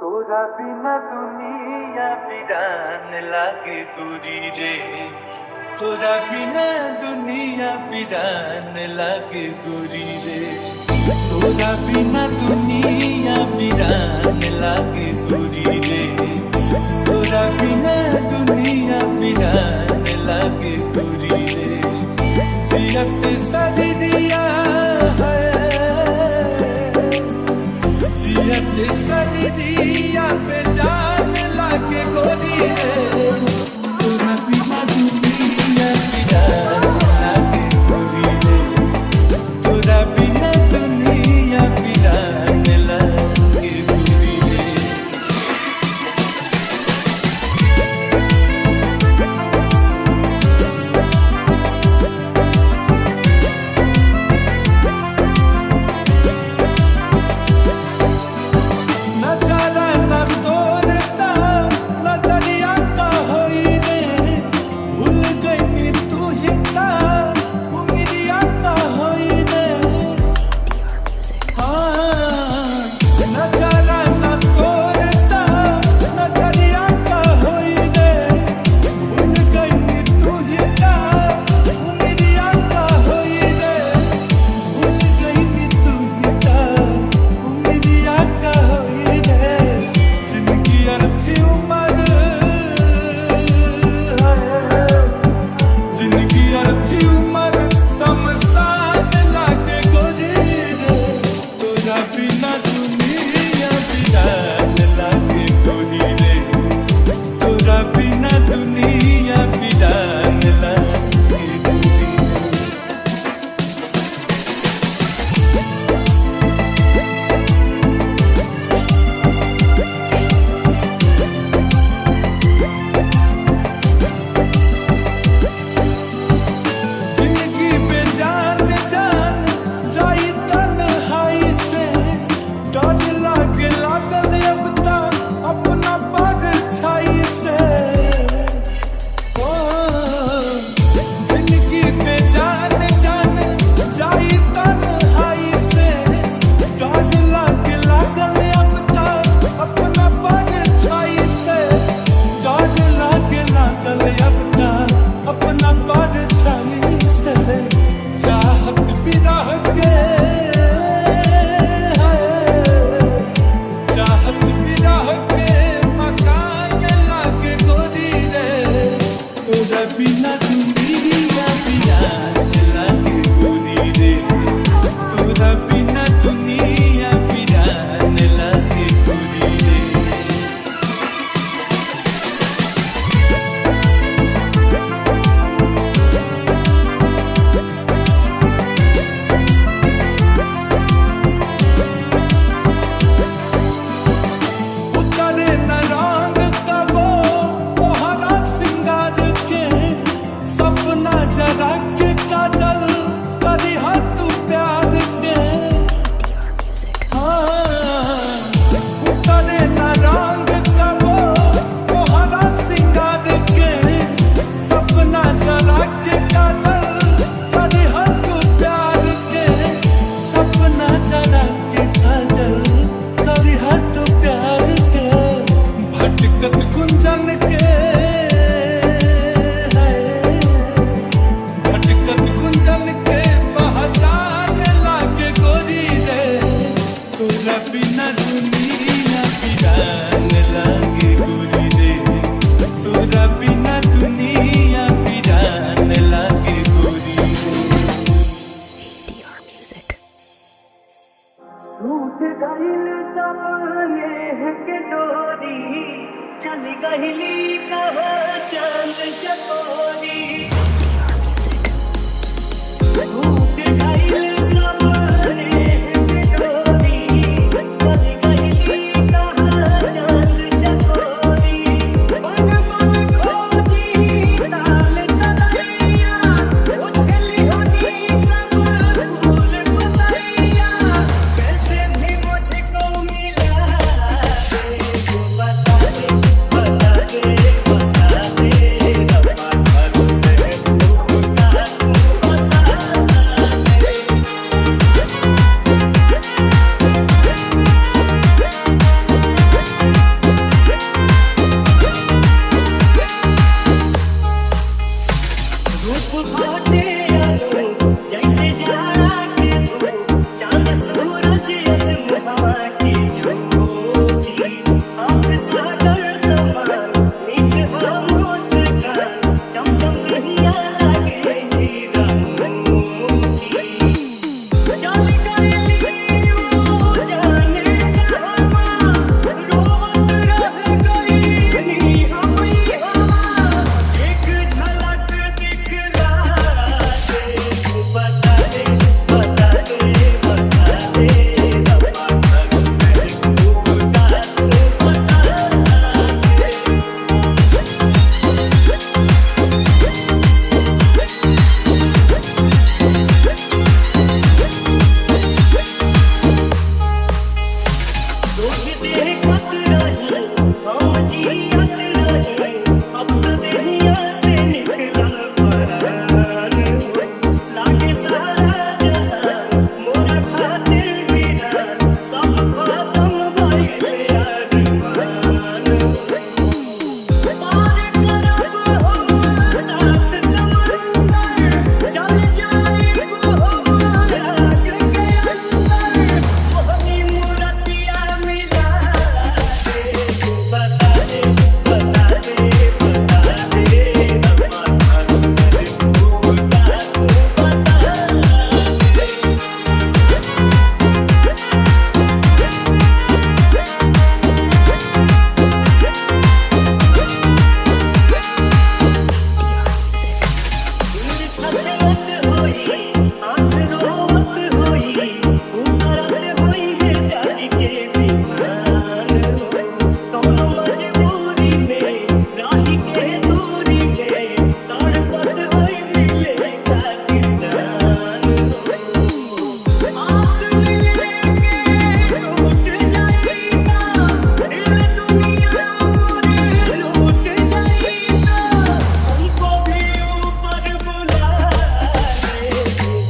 तोरा बिना दुनिया वीरान लागे गोरी रे। तोरा बिना दुनिया वीरान लागे गोरी रे। तोरा बिना दुनिया वीरान लागे गोरी रे। तोरा बिना दुनिया वीरान लागे गोरी रे। जियत सदिया है, जियत सदिया पे जान लागे गोरी रे। तोरा बिना दुनिया वीरान लागे गोरी रे। तोरा बिना दुनिया वीरान लागे गोरी रे। नजारा ना तोरता नजरिया का होई रे। भूल गई तू ही ता उम्मीदिया का होई रे। हाँ नजारा ना तोरता नजरिया का होई रे। भूल गई तू ही ता उम्मीदिया का होई रे। भूल गई तू ही ता उम्मीदिया का होई रे। जिंदगी अर्थी उमर जिंदगी अर्थी उमर शमशान लागे गोरी रे। तोरा बिना दुनिया वीरान लागे गोरी रे। तोरा बिना दुनिया वीरान लागे गोरी रे। जिंदगी बेजान जान जाई तन्हाई से। डर लागे लागल अब ता अपना परछाई से। ओ जिंदगी बेजान जान जाई तन्हाई से। डर लागे लागल अब ता अपना परछाई से। डर लागे लागल अब ता अपना परछाई से। चाहत भी रह के चाहत भी रह के मकान लागे गोरी रे। तोरा बिना दुनिया वीरान लागे गोरी रे। तोरा बिना दुनिया वीरान लागे गोरी रे। उतरे न रंग कबो तोहरा सिंगार के। सपना जरा के काजल करी तू प्यार के। हाँ उतरे न रंग कबो तोहरा सिंगार के। सपना जरा के काजल करी तू प्यार के। सपना जरा के काजल करी तू प्यार के। भटकत गुंजन के भटकत गुंजन के पहचान लागे गोरी रे। तोरा बिना दुनिया वीरान लागे गोरी रे। तोरा बिना दुनिया वीरान लागे गोरी रे। DR Music. टूट गइल सब नेह के डोरी। चल गइली कहाँ चांद चकोरी। टूट गइल सब नेह के डोरी। चल गइली कहाँ चांद चकोरी। बन बन खोजी ताल तलैया। उछली होनी सब फूल पतैया। कैसे भी मुझको मिला दे तू बता दे बता दे बता दे। रब्बा करूँ मैं तू बता ज्योति आँख सागर समान मीठ हमो से गान चमचम कहिया लागे हीरा मोती चल गइली ओ जाने कहवा रोवत रह गइली हमई हवा एक झलक दिखला दे बता दे बता दे बता दे रब्बा कर मेरे को बता रोज देखत रही हम जियत रही अब तो दुनिया से निकला परार लागे सारा जहान मोरा खातिर वीरान सब खत्म भइले अरमान पार करब हम सात समंदर चल जाइब हम आग के अंदर मोहनी मूरतिया मिला दे बता दे बता दे बता दे रब्बा कर मेरे को बता दिल छछलत होई आँख रोवत होई उतरत होई है जारी के बीमान कौनो मजबूरी में राही के दूरी में तड़पत होई मिले खातिर जान आस मिले के टूट जाईता दिल दुनिया मोरे लूट जाईता हमको भी ऊपर बुला दे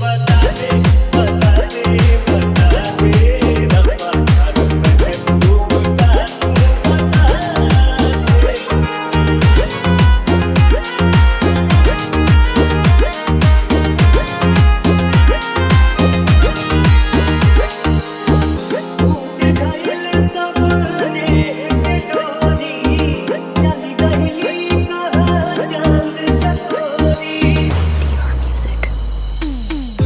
बता दे बता दे बता दे रब्बा कर मेरे को बता टूट गइल सपने के डोरी चल गइली कहाँ चांद चकोरी Music.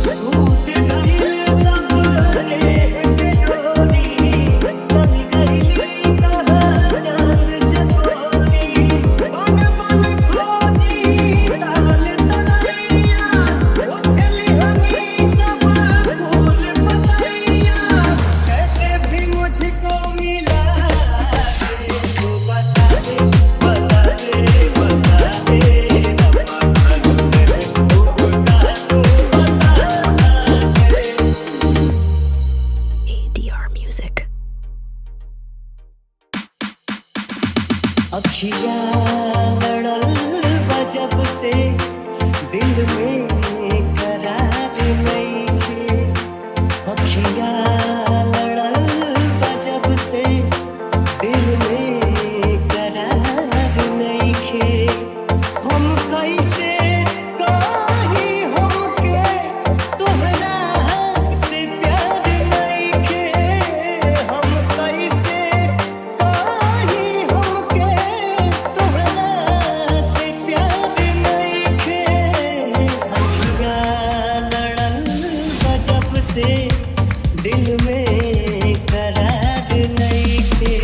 टूट गइल सपने के डोरी चल गइली कहाँ चांद चकोरी बन बन खोजी ताल तलैया उछली हमी सब फूल पतैया कैसे भी मुझको मिला दे बता दे बता दे बता दे रब्बा कर मेरे को बता दे ADR Music. अखिया लड़ल बजब से दिल में करार नइखे अखिया लड़ल बजब से दिल में करार नइखे हम कैसे कही हमके तोहरा से प्यार नइखे हम कैसे कही हमके तोहरा से प्यार नइखे अखिया लड़ल बजब से दिल में करार नइखे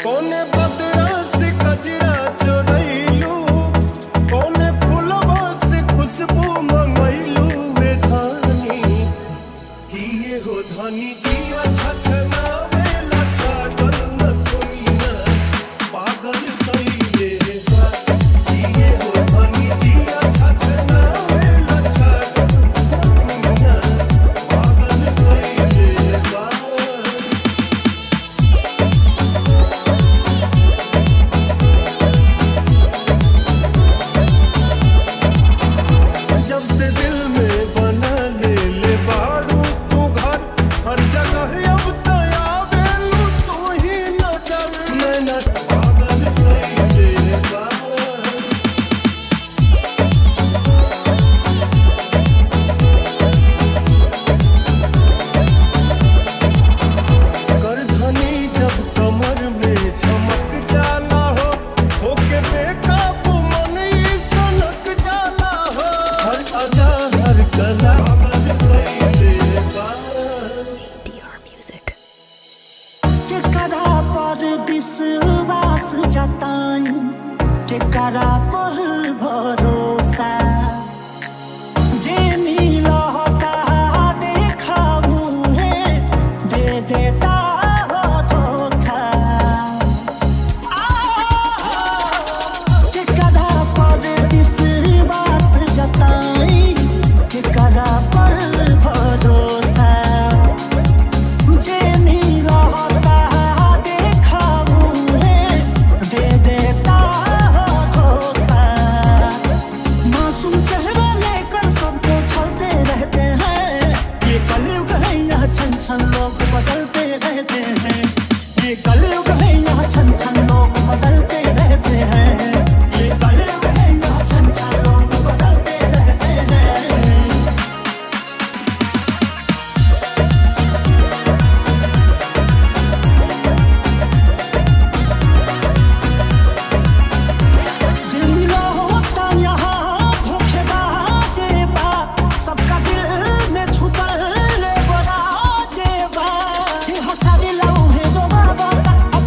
कोने बदरा से कजरा चोरैलू कोने फुलवा से खुशबू मंगैलू वे धानी किए हो धानी जिया छछना वेला छागल न दुनिया पागल कइले बा किए हो धानी जिया छछना वेला छागल न दुनिया पागल कइले बा जब से दिल में बना ले ले बाड़ू तू घर हर जगह अब तया बेलू तू ही नजर मैं न पागल कइले बा करधनी जब कमर में झमक जाला हो होके बेकाबू मन ई सनक जाला हो हर अदा हर कला पागल कइले बा DR Music. केकरा पर विश्वास जताई केकरा पर भरोसा जे मिलता देखाऊ है दे देता हो धोखा केकरा पर विश्वास जताई केकरा पर भरोसा जे मिलता देखाऊ है दे देता हो धोखा मासूम चेहरा लेकर सबको छलते रहते हैं ये कलयुग है यहाँ छन छन लोग बदलते रहते हैं ये कलयुग है यहाँ छन छन लोग बदलते रहते हैं ये कलयुग है यहाँ छन छन लोग बदलते रहते हैं जिंदा होता यहाँ धोखेबाजे बा सबका दिल में छुपल बराजे बा जे हंसावे लौहे जो बाबा अब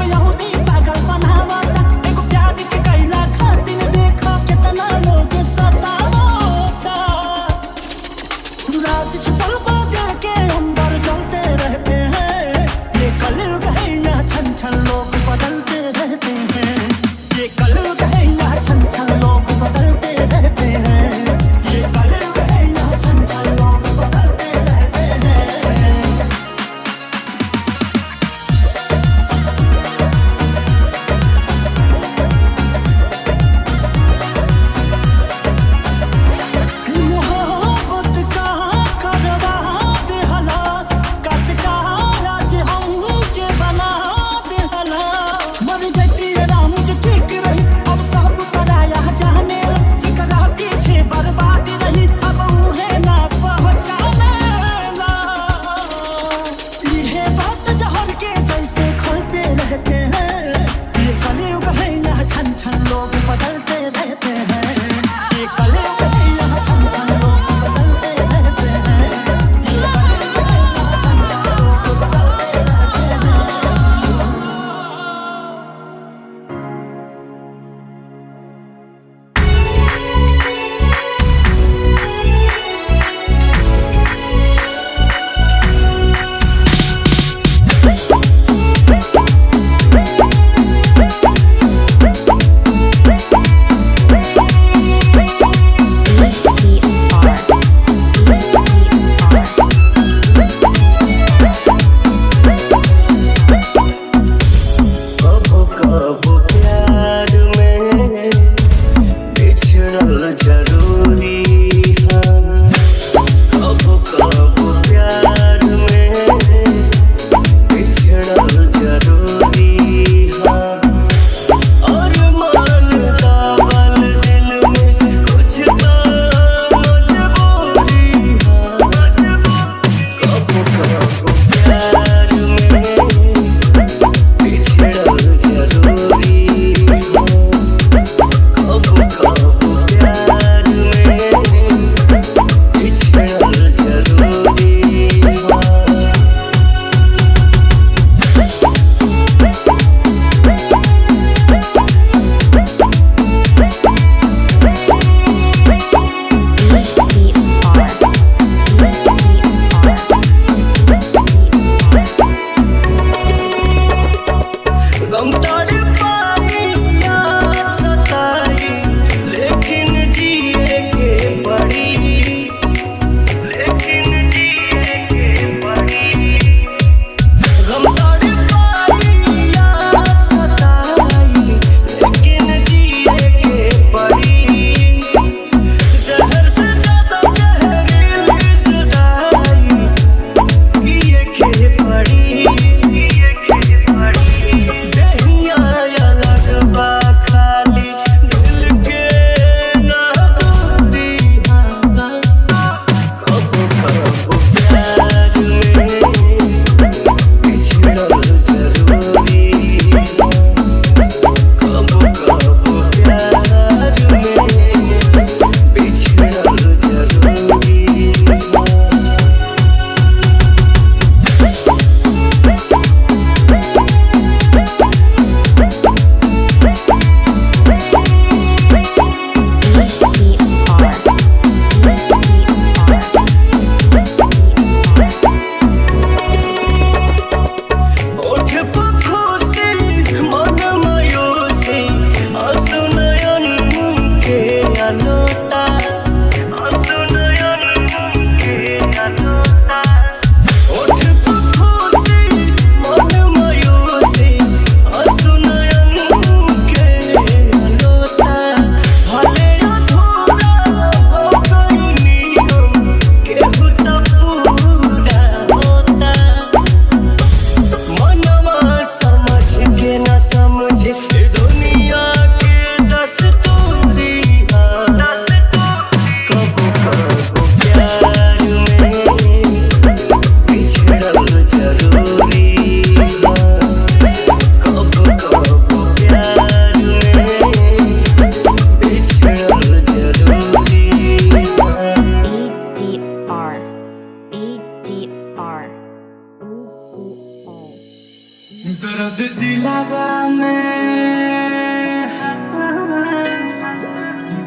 दर्द दिलावा में,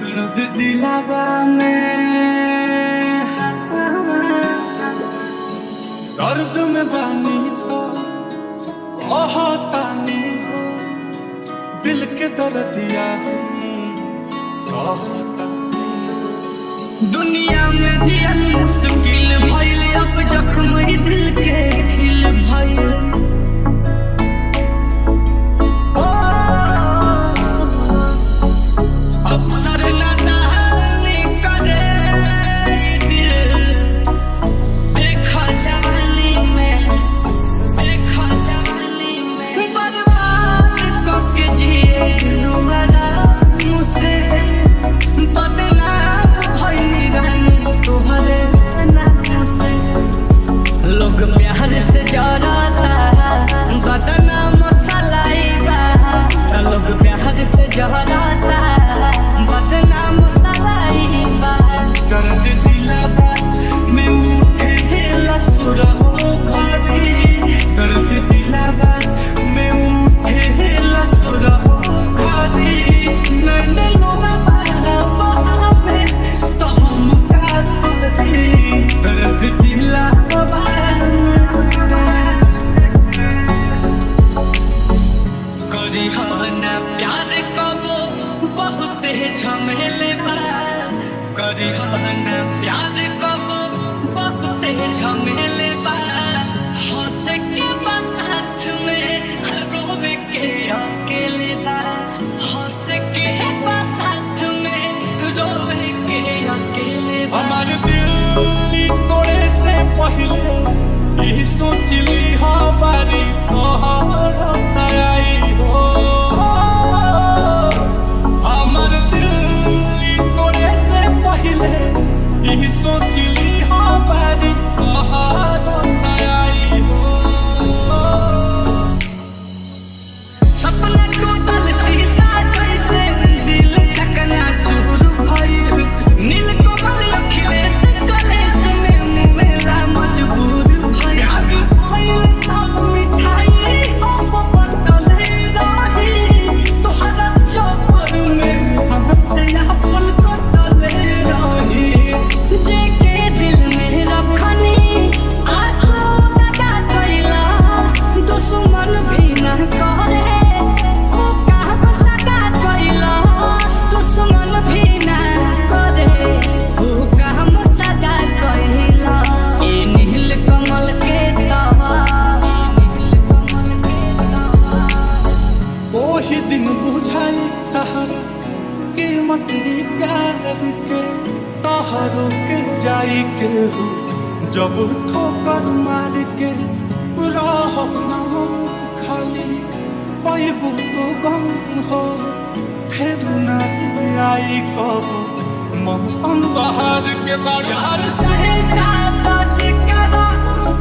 दर्द दिलावा में, दर्द में बानी तो कहतानी हो, दिल के दर्दिया सहतानी। दुनिया में जियल मुश्किल भइल, अब जख्म ही दिल के खिल भइल। सोचली हमारी तोहर आई हो, हमर दिल तोरे से पहले यही सोचली हमारी तोहर आई हो। सपना टूटल शीशा जैसे दिल चकना चूर भइल, नील कमल अखिलेश कलेश में मेरा मजबूर दिन बुझाई तहरा कीमत प्यार के, तहरो के जाई के हो जब ठोकर मार के रह ना खाली पैबू तो गम हो, फिर नहीं आई कब मौसम बहार के बाजार से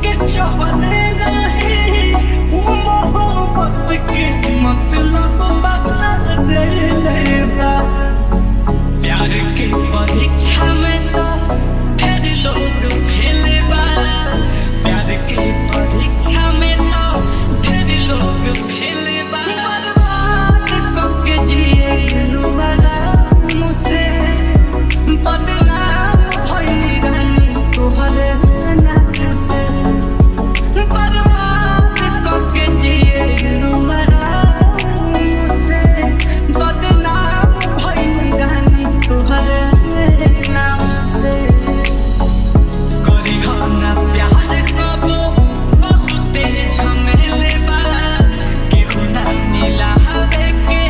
के चहरे नहीं वो मोहब्बत की मतलब बदला दे लेगा। प्यार के परीक्षा में तो फिर लोग फेलेबा, प्यार के परीक्षा में तो फिर लोग फेलेबा। बर्बाद करके जिए लुबारा मुझसे बदनाम भइल रानी तोहरे नाम से, बर्बाद करके जिए लुबारा मुझसे बदनाम भइल रानी तोहरे नाम से। करी हो ना प्यार कबो बहुते झमेले बा, केहू ना मिला हवे के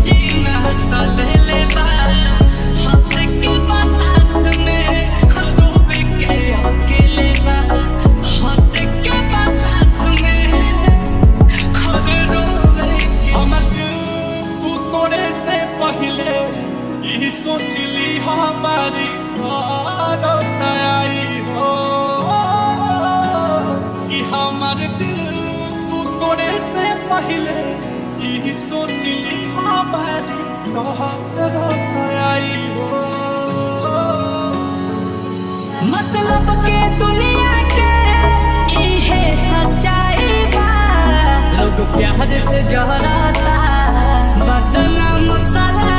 जीना तो लेले बा, हंस के साथ में रोवे के अकेले बा, हंस के साथ में रोवे के। हमर दिल तू तोरे से पहले यही सोचली हमारी तोहर आई हो, कि हमर दिल तू तोरे से पहले यही सोचली हमारी तोहर आई हो। मतलब के दुनिया के इहे सच्चाई बा, लोग प्यार से जहराता बदनाम साला